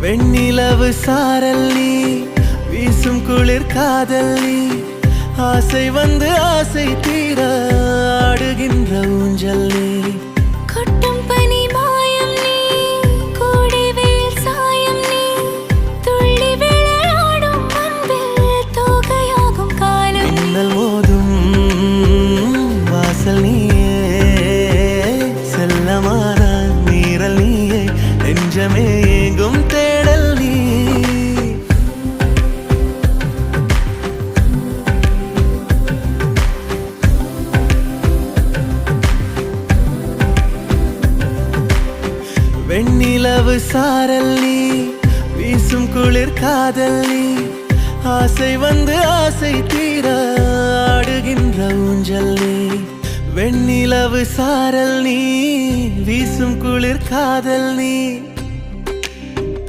வெண்ணிலவு சாரல் நீ, வீசும் குளிர் காதல் நீ, ஆசை வந்து ஆசை தீர ஆடுகின்ற ஊஞ்சல் நீ. கொட்டும் பனி மாயம் நீ, கோடை வெயில் சாயம் நீ, துள்ளி விளையாடும் அன்பில் தோகையாகும் காலம். மின்னல் மோதும் வாசல் நீயே, செல்லமான மீறல் நீயே, நெஞ்சமே எங்கும் தேடல் நீ. வெண்ணிலவு சாரல் நீ, வீசும் குளிர் காதல் நீ, ஆசை வந்து ஆசை தீர ஆடுகின்ற ஊஞ்சல் நீ. வெண்ணிலவு சாரல் நீ, வீசும் குளிர் காதல் நீ,